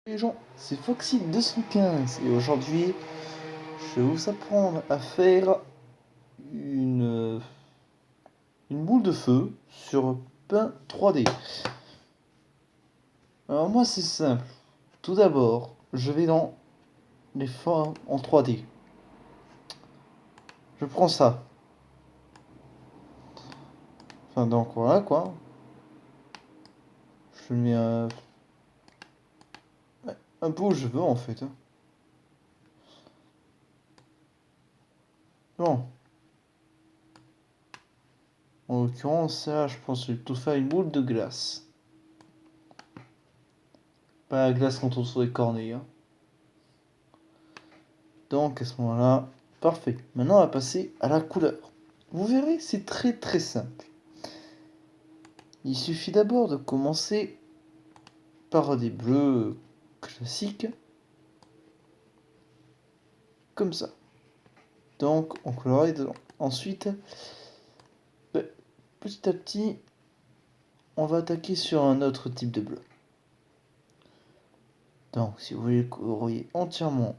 Les gens, c'est Foxy 215 et aujourd'hui je vais vous apprendre à faire une, une boule de feu sur Paint 3D. Alors moi c'est simple, tout d'abord je vais dans les formes en 3D. Je prends ça, enfin donc voilà quoi, je le mets un peu où je veux en fait. Bon, en l'occurrence là je pense que je vais tout faire une boule de glace. Pas la glace quand on se les cornets. Hein. Donc à ce moment-là, parfait. Maintenant on va passer à la couleur. Vous verrez, c'est très simple. Il suffit d'abord de commencer par des bleus classiques, comme ça. Donc on colorie dedans. Ensuite, petit à petit, on va attaquer sur un autre type de bleu. Donc si vous voulez colorier entièrement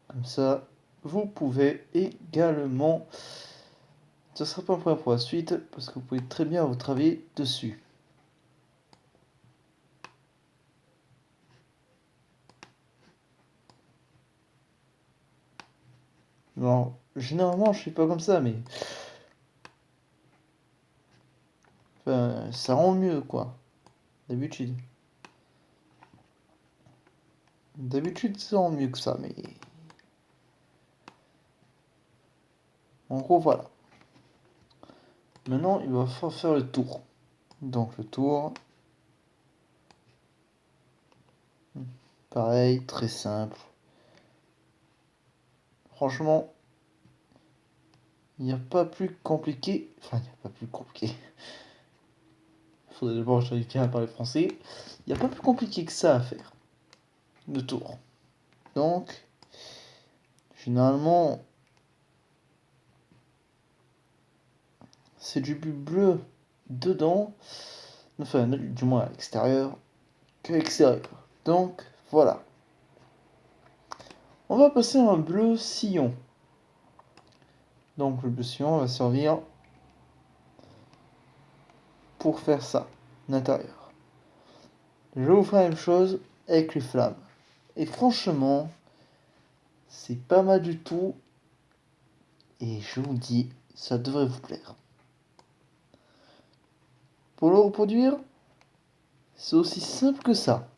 comme ça, vous pouvez également. Ce ne sera pas un problème pour la suite, parce que vous pouvez très bien vous travailler dessus. Bon, généralement je fais pas comme ça, mais enfin, ça rend mieux quoi, d'habitude. D'habitude ça rend mieux que ça, mais en gros voilà. Maintenant il va falloir faire le tour. Donc le tour, pareil, très simple. Franchement, il n'y a pas plus compliqué. Enfin, il n'y a pas plus compliqué. Il faudrait d'abord que j'arrive bien à parler français. Il n'y a pas plus compliqué que ça à faire. Le tour. Donc, généralement, c'est du bleu dedans. Enfin, du moins à l'extérieur qu'à l'extérieur. Donc, voilà. On va passer à un bleu sillon. Donc, le bleu sillon va servir pour faire ça, l'intérieur. Je vais vous faire la même chose avec les flammes. Et franchement, c'est pas mal du tout. Et je vous dis, ça devrait vous plaire. Pour le reproduire, c'est aussi simple que ça.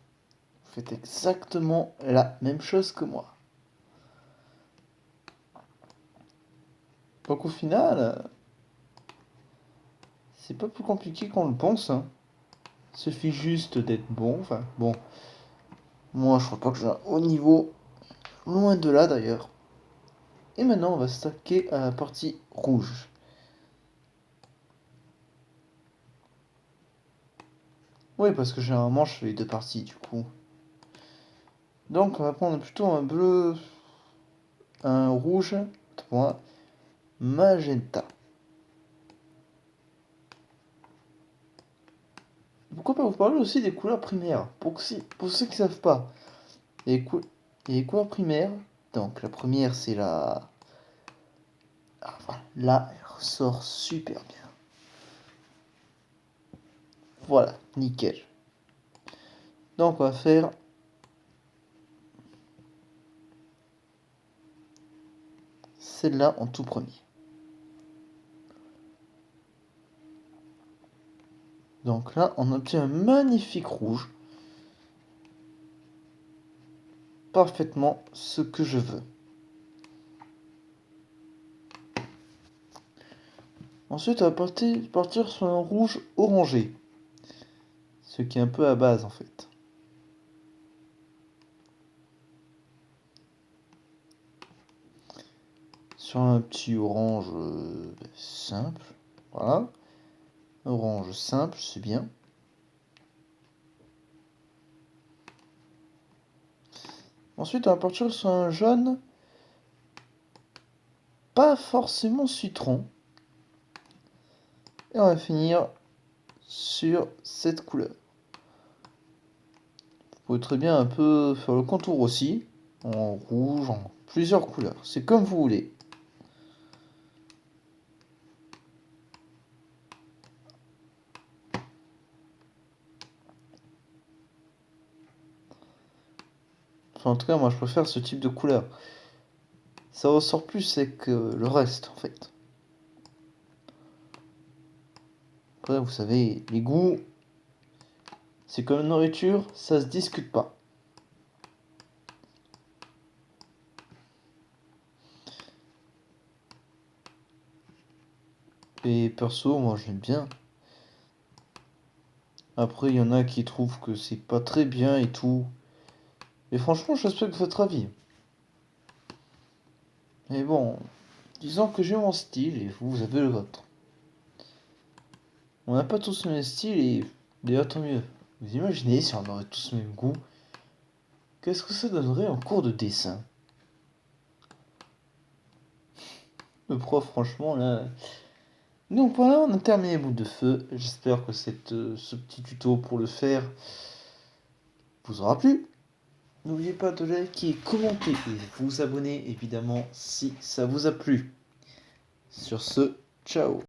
Vous faites exactement la même chose que moi. Donc au final, c'est pas plus compliqué qu'on le pense. Hein. Il suffit juste d'être bon. Enfin bon, moi je crois pas que j'ai un haut niveau. Loin de là d'ailleurs. Et maintenant on va s'attaquer à la partie rouge. Oui, parce que généralement je fais les deux parties du coup. Donc on va prendre plutôt un bleu, un rouge, magenta. Pourquoi pas vous parler aussi des couleurs primaires, pour ceux qui ne savent pas. Il y a les couleurs primaires, donc la première c'est la... Ah, voilà. Là, elle ressort super bien. Voilà, nickel. Donc on va faire celle-là en tout premier. Donc là, on obtient un magnifique rouge. Parfaitement ce que je veux. Ensuite, on va partir sur un rouge orangé. Ce qui est un peu à base en fait. Sur un petit orange simple. Voilà. Orange simple, c'est bien. Ensuite, on va partir sur un jaune. Pas forcément citron. Et on va finir sur cette couleur. Vous pouvez très bien un peu faire le contour aussi, en rouge, en plusieurs couleurs. C'est comme vous voulez. Enfin, en tout cas, moi je préfère ce type de couleur. Ça ressort plus sec que le reste en fait. Après, vous savez, les goûts, c'est comme la nourriture, ça se discute pas. Et perso, moi j'aime bien. Après, il y en a qui trouvent que c'est pas très bien et tout. Et franchement, je respecte votre avis. Mais bon, disons que j'ai mon style et vous avez le vôtre. On n'a pas tous le même style et d'ailleurs tant mieux. Vous imaginez si on aurait tous le même goût, qu'est-ce que ça donnerait en cours de dessin? Le prof, franchement, là. Donc voilà, on a terminé Boule de Feu. J'espère que ce petit tuto pour le faire vous aura plu. N'oubliez pas de liker, commenter et vous abonner évidemment si ça vous a plu. Sur ce, ciao.